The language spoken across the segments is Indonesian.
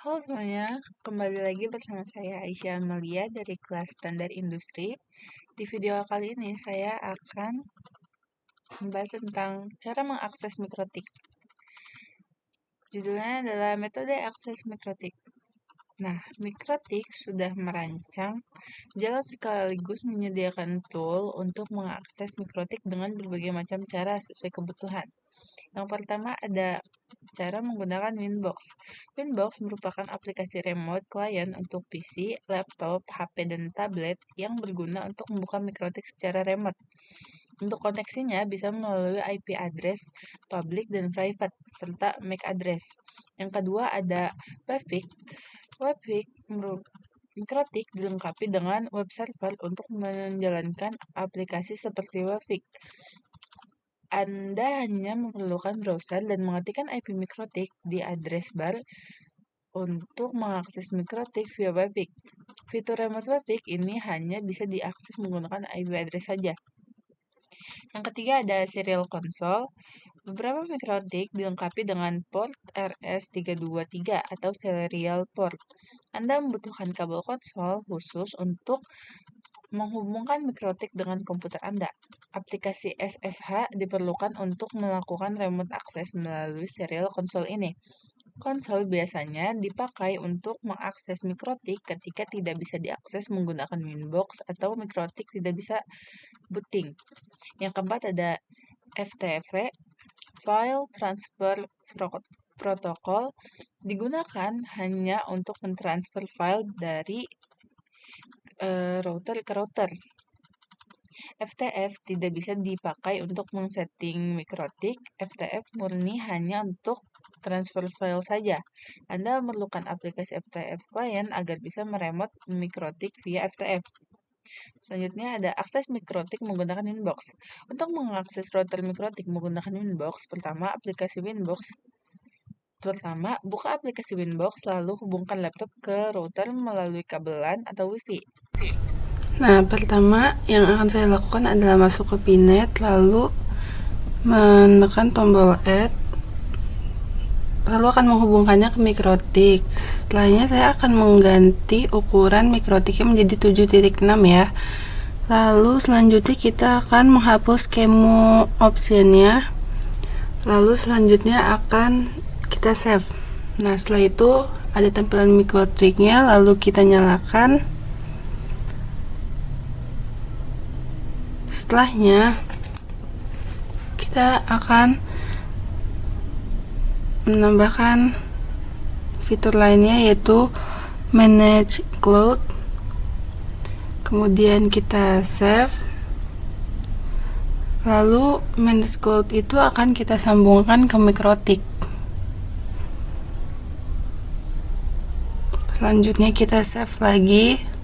Halo semuanya, kembali lagi bersama saya Aisyah Amalia dari kelas Standar Industri. Di video kali ini saya akan membahas tentang cara mengakses mikrotik. Judulnya adalah metode akses mikrotik. Nah, mikrotik sudah merancang jalan sekaligus menyediakan tool untuk mengakses mikrotik dengan berbagai macam cara sesuai kebutuhan. Yang pertama ada cara menggunakan Winbox. Winbox merupakan aplikasi remote client untuk PC, laptop, HP, dan tablet yang berguna untuk membuka mikrotik secara remote. Untuk koneksinya bisa melalui IP address, public dan private, serta MAC address. Yang kedua ada Webfig. Webfig mikrotik dilengkapi dengan web server untuk menjalankan aplikasi seperti Webfig. Anda hanya memerlukan browser dan mengetikkan IP mikrotik di address bar untuk mengakses mikrotik via Webfig. Fitur remote Webfig ini hanya bisa diakses menggunakan IP address saja. Yang ketiga ada serial console. Beberapa mikrotik dilengkapi dengan port RS323 atau serial port. Anda membutuhkan kabel konsol khusus untuk menghubungkan mikrotik dengan komputer Anda. Aplikasi SSH diperlukan untuk melakukan remote access melalui serial konsol ini. Konsol biasanya dipakai untuk mengakses mikrotik ketika tidak bisa diakses menggunakan Winbox atau mikrotik tidak bisa booting. Yang keempat ada FTP, File Transfer Protocol, digunakan hanya untuk mentransfer file dari router ke router. FTF tidak bisa dipakai untuk men-setting mikrotik. FTF murni hanya untuk transfer file saja. Anda memerlukan aplikasi FTF client agar bisa meremote mikrotik via FTF. Selanjutnya ada akses mikrotik menggunakan Winbox. Untuk mengakses router mikrotik menggunakan Winbox, pertama buka aplikasi Winbox, lalu hubungkan laptop ke router melalui kabel LAN atau Wi-Fi. Nah, pertama yang akan saya lakukan adalah masuk ke Pinet, lalu menekan tombol add, lalu akan menghubungkannya ke mikrotik. Setelahnya saya akan mengganti ukuran mikrotiknya menjadi 7.6 ya. Lalu selanjutnya kita akan menghapus kemo optionnya. Lalu selanjutnya akan kita save. Nah, setelah itu ada tampilan mikrotiknya, lalu kita nyalakan. Setelahnya kita akan menambahkan fitur lainnya yaitu manage cloud, kemudian kita save, lalu manage cloud itu akan kita sambungkan ke mikrotik. Selanjutnya kita save lagi.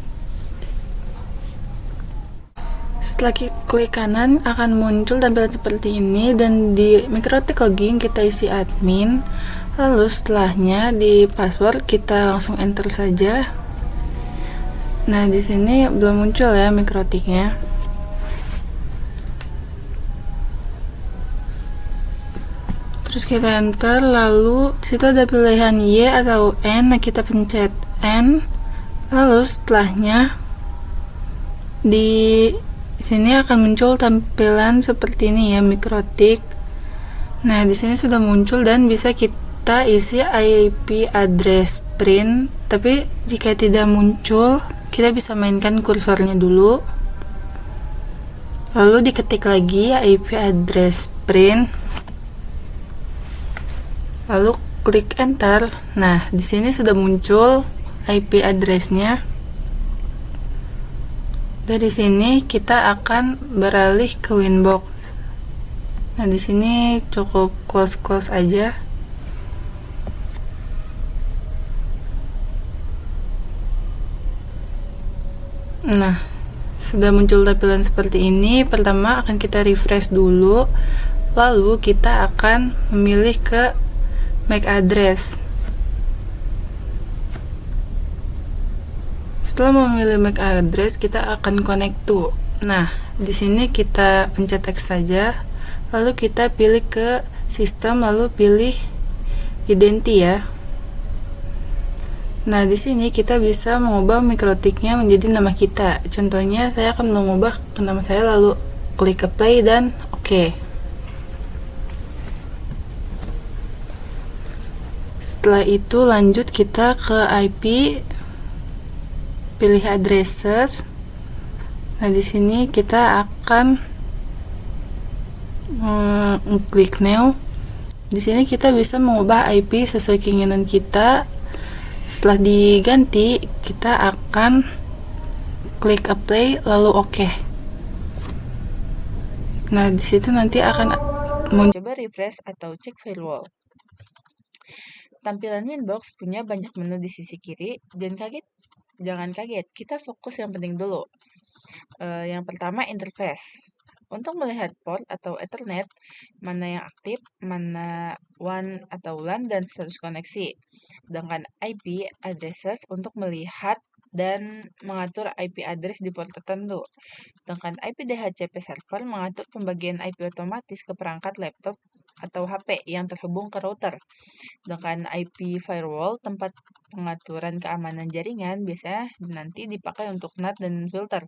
Setelah klik kanan akan muncul tampilan seperti ini, dan di mikrotik login kita isi admin, lalu setelahnya di password kita langsung enter saja. Nah, di sini belum muncul ya mikrotiknya. Terus kita enter, lalu disitu ada pilihan Y atau N. Nah, kita pencet N, lalu setelahnya di sini akan muncul tampilan seperti ini ya, mikrotik. Nah, di sini sudah muncul dan bisa kita isi IP address print. Tapi jika tidak muncul, kita bisa mainkan kursornya dulu. Lalu diketik lagi IP address print. Lalu klik enter. Nah, di sini sudah muncul IP address-nya. Dari sini kita akan beralih ke Winbox. Nah, di sini cukup close aja. Nah, sudah muncul tampilan seperti ini. Pertama akan kita refresh dulu, lalu kita akan memilih ke MAC address. Setelah memilih MAC address, kita akan connect to. Nah, di sini kita pencet X saja, lalu kita pilih ke sistem, lalu pilih identi ya. Nah, di sini kita bisa mengubah mikrotiknya menjadi nama kita. Contohnya, saya akan mengubah ke nama saya lalu klik apply dan oke. Setelah itu lanjut kita ke IP, pilih addresses. Nah, di sini kita akan klik new. Di sini kita bisa mengubah IP sesuai keinginan kita. Setelah diganti, kita akan klik apply lalu oke. Nah, di situ nanti akan Coba refresh atau cek firewall. Tampilan Winbox punya banyak menu di sisi kiri. Jangan kaget, kita fokus yang penting dulu. Yang pertama, interface. Untuk melihat port atau Ethernet, mana yang aktif, mana WAN atau LAN, dan status koneksi. Sedangkan IP addresses untuk melihat dan mengatur IP address di port tertentu. Sedangkan IP DHCP server mengatur pembagian IP otomatis ke perangkat laptop atau HP yang terhubung ke router. Sedangkan IP firewall, tempat pengaturan keamanan jaringan, biasanya nanti dipakai untuk NAT dan filter.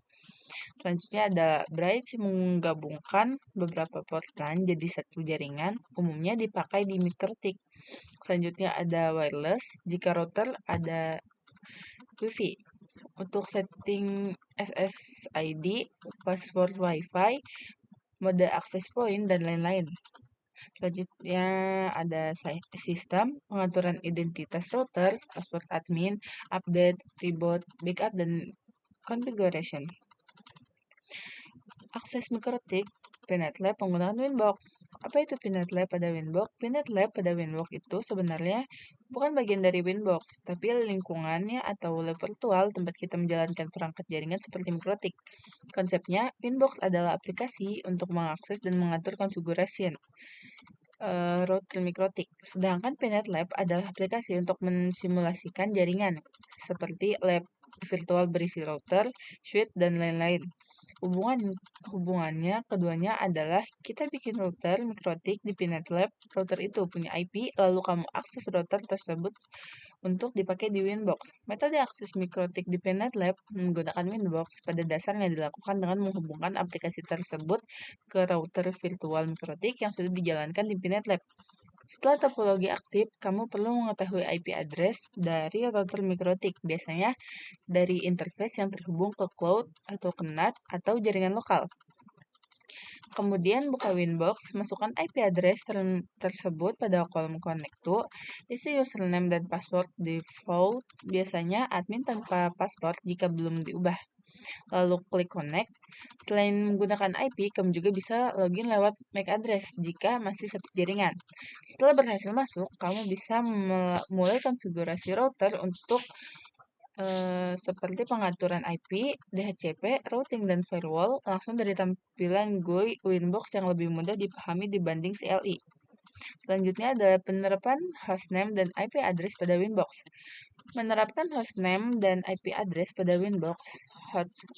Selanjutnya ada bridge, menggabungkan beberapa port LAN jadi satu jaringan, umumnya dipakai di mikrotik. Selanjutnya ada wireless, jika router ada Wi-Fi. Untuk setting SSID, password Wi-Fi, mode access point, dan lain-lain. Selanjutnya ada sistem, pengaturan identitas router, password admin, update, reboot, backup, dan configuration. Akses mikrotik, Pinet Lab menggunakan Winbox. Apa itu Pinet Lab pada Winbox? Pinet Lab pada Winbox itu sebenarnya bukan bagian dari Winbox, tapi lingkungannya atau lab virtual tempat kita menjalankan perangkat jaringan seperti mikrotik. Konsepnya, Winbox adalah aplikasi untuk mengakses dan mengatur konfigurasi router mikrotik. Sedangkan Pinet Lab adalah aplikasi untuk mensimulasikan jaringan, seperti lab virtual berisi router, switch, dan lain-lain. Hubungannya keduanya adalah kita bikin router mikrotik di Pinet Lab, router itu punya IP, lalu kamu akses router tersebut untuk dipakai di Winbox. Metode akses mikrotik di Pinet Lab menggunakan Winbox pada dasarnya dilakukan dengan menghubungkan aplikasi tersebut ke router virtual mikrotik yang sudah dijalankan di Pinet Lab. Setelah topologi aktif, kamu perlu mengetahui IP address dari router mikrotik, biasanya dari interface yang terhubung ke cloud atau ke NAT atau jaringan lokal. Kemudian buka Winbox, masukkan IP address tersebut pada kolom connect to, isi username dan password default, biasanya admin tanpa password jika belum diubah. Lalu klik connect. Selain menggunakan IP, kamu juga bisa login lewat MAC address jika masih satu jaringan. Setelah berhasil masuk, kamu bisa mulai konfigurasi router untuk seperti pengaturan IP, DHCP, routing, dan firewall langsung dari tampilan GUI Winbox yang lebih mudah dipahami dibanding CLI. Selanjutnya ada penerapan hostname dan IP address pada Winbox. Menerapkan hostname dan IP address pada Winbox,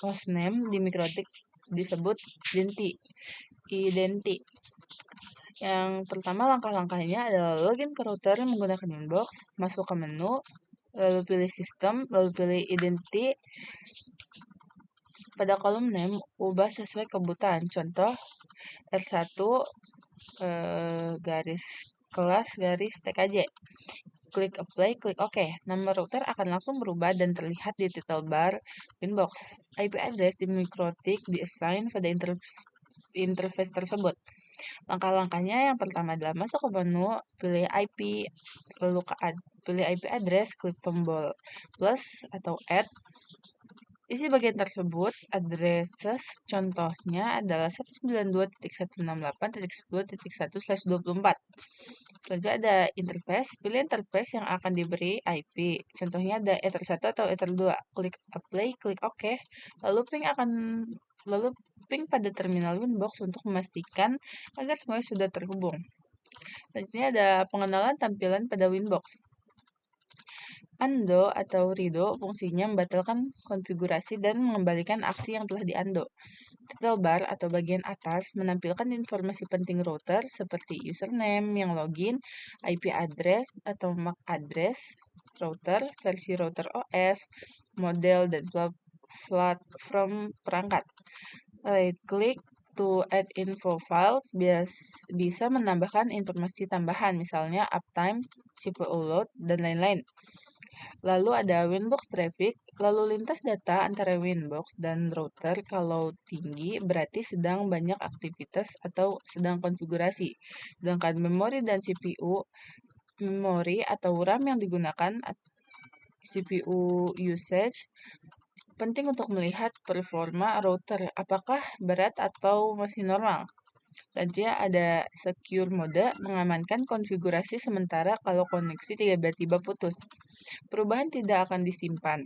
hostname di mikrotik disebut identi. Yang pertama langkah-langkahnya adalah login ke router menggunakan Winbox, masuk ke menu, lalu pilih sistem, lalu pilih identi. Pada kolom name, ubah sesuai kebutuhan. Contoh, R1 garis kelas garis TKJ. Klik apply, klik OK. Nama router akan langsung berubah dan terlihat di title bar Winbox. IP address di mikrotik diassign pada interface tersebut. Langkah-langkahnya yang pertama adalah masuk ke menu, pilih IP, lalu pilih IP address, klik tombol plus atau add. Isi bagian tersebut, addresses contohnya adalah 192.168.10.1/24. Selanjutnya ada interface, pilih interface yang akan diberi IP. Contohnya ada Ether1 atau Ether2. Klik apply, klik OK. Lalu ping pada terminal Winbox untuk memastikan agar semuanya sudah terhubung. Selanjutnya ada pengenalan tampilan pada Winbox. Undo atau redo fungsinya membatalkan konfigurasi dan mengembalikan aksi yang telah di-undo. Title bar atau bagian atas menampilkan informasi penting router seperti username yang login, IP address atau MAC address, router, versi router OS, model, dan platform perangkat. Right-click to add info files bisa menambahkan informasi tambahan, misalnya uptime, CPU load, dan lain-lain. Lalu ada Winbox traffic, lalu lintas data antara Winbox dan router kalau tinggi berarti sedang banyak aktivitas atau sedang konfigurasi. Sedangkan memori dan CPU, memori atau RAM yang digunakan CPU usage penting untuk melihat performa router, apakah berat atau masih normal. Selanjutnya ada secure mode, mengamankan konfigurasi sementara kalau koneksi tiba-tiba putus. Perubahan tidak akan disimpan.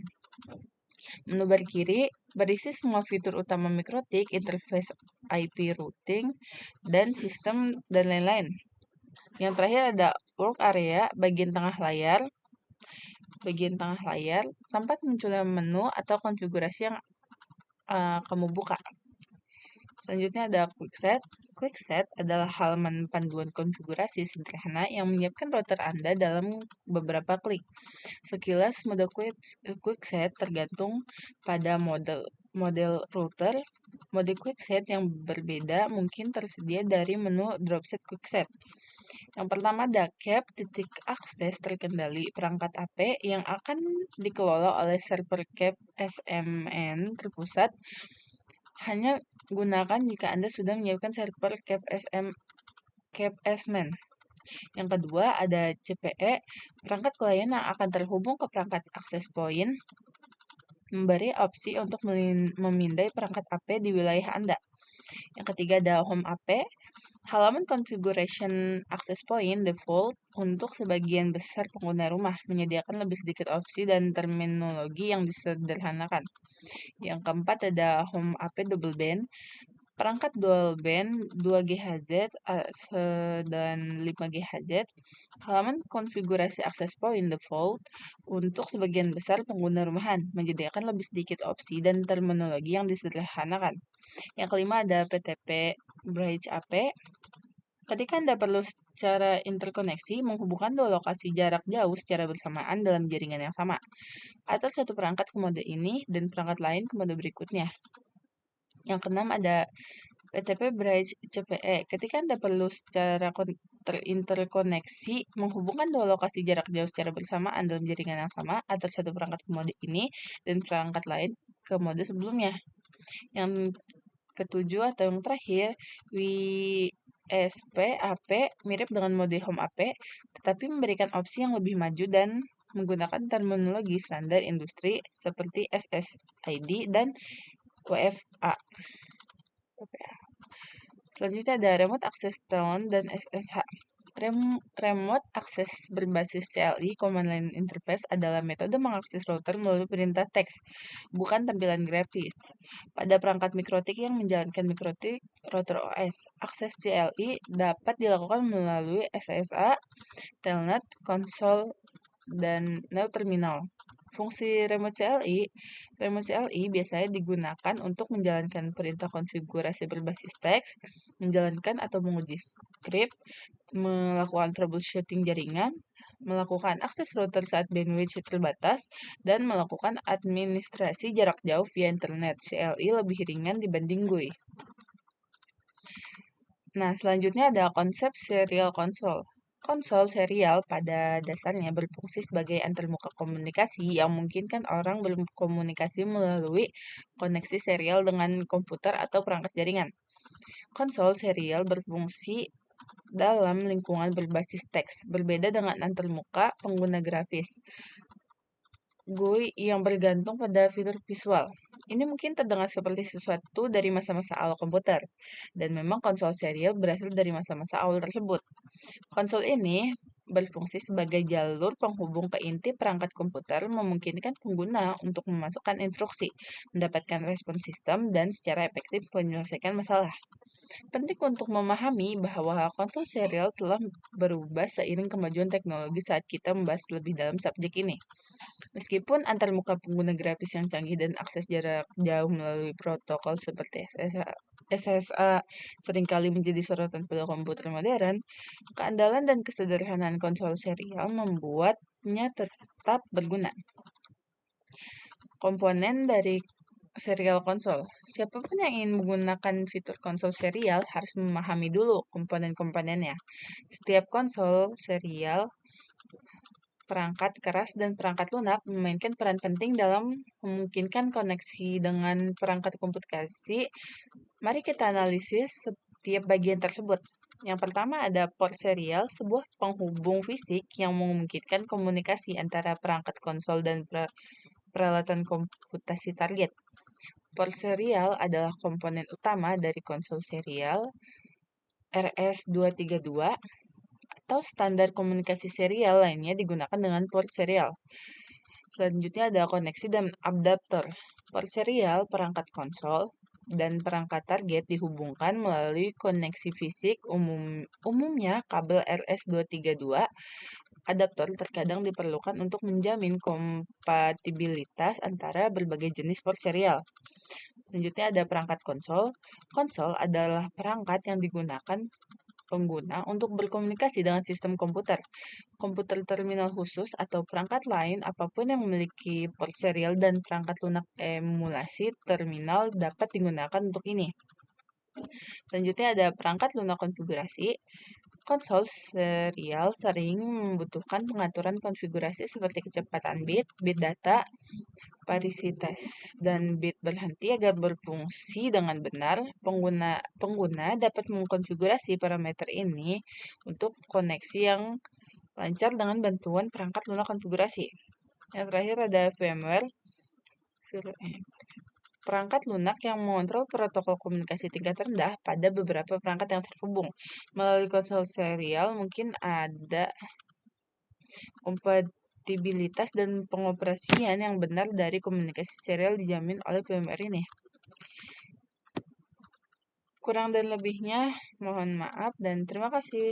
Menu bar kiri berisi semua fitur utama MikroTik, interface IP routing, dan sistem dan lain-lain. Yang terakhir ada work area, bagian tengah layar. Bagian tengah layar, tempat munculnya menu atau konfigurasi yang kamu buka. Selanjutnya ada Quickset. Quickset adalah halaman panduan konfigurasi sederhana yang menyiapkan router Anda dalam beberapa klik. Sekilas mode Quickset tergantung pada model router. Mode Quickset yang berbeda mungkin tersedia dari menu Dropset Quickset. Yang pertama ada CAP, titik akses terkendali perangkat AP yang akan dikelola oleh server CAP SMN terpusat. Hanya gunakan jika Anda sudah menyiapkan server CAP SMN. Yang kedua ada CPE, perangkat klien yang akan terhubung ke perangkat access point, memberi opsi untuk memindai perangkat AP di wilayah Anda. Yang ketiga ada Home AP, halaman configuration access point default untuk sebagian besar pengguna rumah, menyediakan lebih sedikit opsi dan terminologi yang disederhanakan. Yang keempat ada Home AP double band, perangkat dual band 2 GHz dan 5 GHz, halaman konfigurasi access point default untuk sebagian besar pengguna rumahan, menyediakan lebih sedikit opsi dan terminologi yang disederhanakan. Yang kelima ada PTP Bridge AP. Ketika Anda perlu secara interkoneksi menghubungkan dua lokasi jarak jauh secara bersamaan dalam jaringan yang sama, atau satu perangkat ke mode ini dan perangkat lain ke mode berikutnya. Yang keenam ada PTP Bridge CPE. Ketika Anda perlu secara terinterkoneksi menghubungkan dua lokasi jarak jauh secara bersamaan dalam jaringan yang sama atau satu perangkat ke mode ini dan perangkat lain ke mode sebelumnya. Yang ketujuh atau yang terakhir, WSP AP mirip dengan mode Home AP tetapi memberikan opsi yang lebih maju dan menggunakan terminologi standar industri seperti SSID dan WFA. Selanjutnya ada Remote Access Tone dan SSH. Remote Access berbasis CLI Command Line Interface adalah metode mengakses router melalui perintah teks, bukan tampilan grafis. Pada perangkat MikroTik yang menjalankan MikroTik Router OS, akses CLI dapat dilakukan melalui SSH, Telnet, konsol, dan Neo Terminal. Fungsi Remote CLI biasanya digunakan untuk menjalankan perintah konfigurasi berbasis teks, menjalankan atau menguji script, melakukan troubleshooting jaringan, melakukan akses router saat bandwidth terbatas, dan melakukan administrasi jarak jauh via internet. CLI lebih ringan dibanding GUI. Nah, selanjutnya ada konsep serial console. Konsol serial pada dasarnya berfungsi sebagai antarmuka komunikasi yang memungkinkan orang berkomunikasi melalui koneksi serial dengan komputer atau perangkat jaringan. Konsol serial berfungsi dalam lingkungan berbasis teks, berbeda dengan antarmuka pengguna grafis. GUI yang bergantung pada fitur visual. Ini mungkin terdengar seperti sesuatu dari masa-masa awal komputer, dan memang konsol serial berasal dari masa-masa awal tersebut. Konsol ini berfungsi sebagai jalur penghubung ke inti perangkat komputer, memungkinkan pengguna untuk memasukkan instruksi, mendapatkan respon sistem, dan secara efektif menyelesaikan masalah. Penting untuk memahami bahwa konsol serial telah berubah seiring kemajuan teknologi saat kita membahas lebih dalam subjek ini. Meskipun antarmuka pengguna grafis yang canggih dan akses jarak jauh melalui protokol seperti SSA seringkali menjadi sorotan pada komputer modern, keandalan dan kesederhanaan konsol serial membuat networknya tetap berguna. Komponen dari serial konsol. Siapapun yang ingin menggunakan fitur konsol serial harus memahami dulu komponen-komponennya. Setiap konsol serial, perangkat keras dan perangkat lunak memainkan peran penting dalam memungkinkan koneksi dengan perangkat komunikasi. Mari kita analisis setiap bagian tersebut. Yang pertama ada port serial, sebuah penghubung fisik yang memungkinkan komunikasi antara perangkat konsol dan peralatan komputasi target. Port serial adalah komponen utama dari konsol serial RS-232 atau standar komunikasi serial lainnya digunakan dengan port serial. Selanjutnya ada koneksi dan adaptor. Port serial, perangkat konsol, dan perangkat target dihubungkan melalui koneksi fisik umumnya kabel RS-232. Adaptor terkadang diperlukan untuk menjamin kompatibilitas antara berbagai jenis port serial. Selanjutnya ada perangkat konsol. Konsol adalah perangkat yang digunakan pengguna untuk berkomunikasi dengan sistem komputer. Komputer terminal khusus atau perangkat lain apapun yang memiliki port serial dan perangkat lunak emulasi terminal dapat digunakan untuk ini. Selanjutnya ada perangkat lunak konfigurasi. Konsol serial sering membutuhkan pengaturan konfigurasi seperti kecepatan bit data, parisitas, dan bit berhenti agar berfungsi dengan benar. Pengguna dapat mengkonfigurasi parameter ini untuk koneksi yang lancar dengan bantuan perangkat lunak konfigurasi. Yang terakhir ada firmware. Perangkat lunak yang mengontrol protokol komunikasi tingkat rendah pada beberapa perangkat yang terhubung. Melalui konsol serial mungkin ada kompatibilitas dan pengoperasian yang benar dari komunikasi serial dijamin oleh firmware ini. Kurang dan lebihnya mohon maaf dan terima kasih.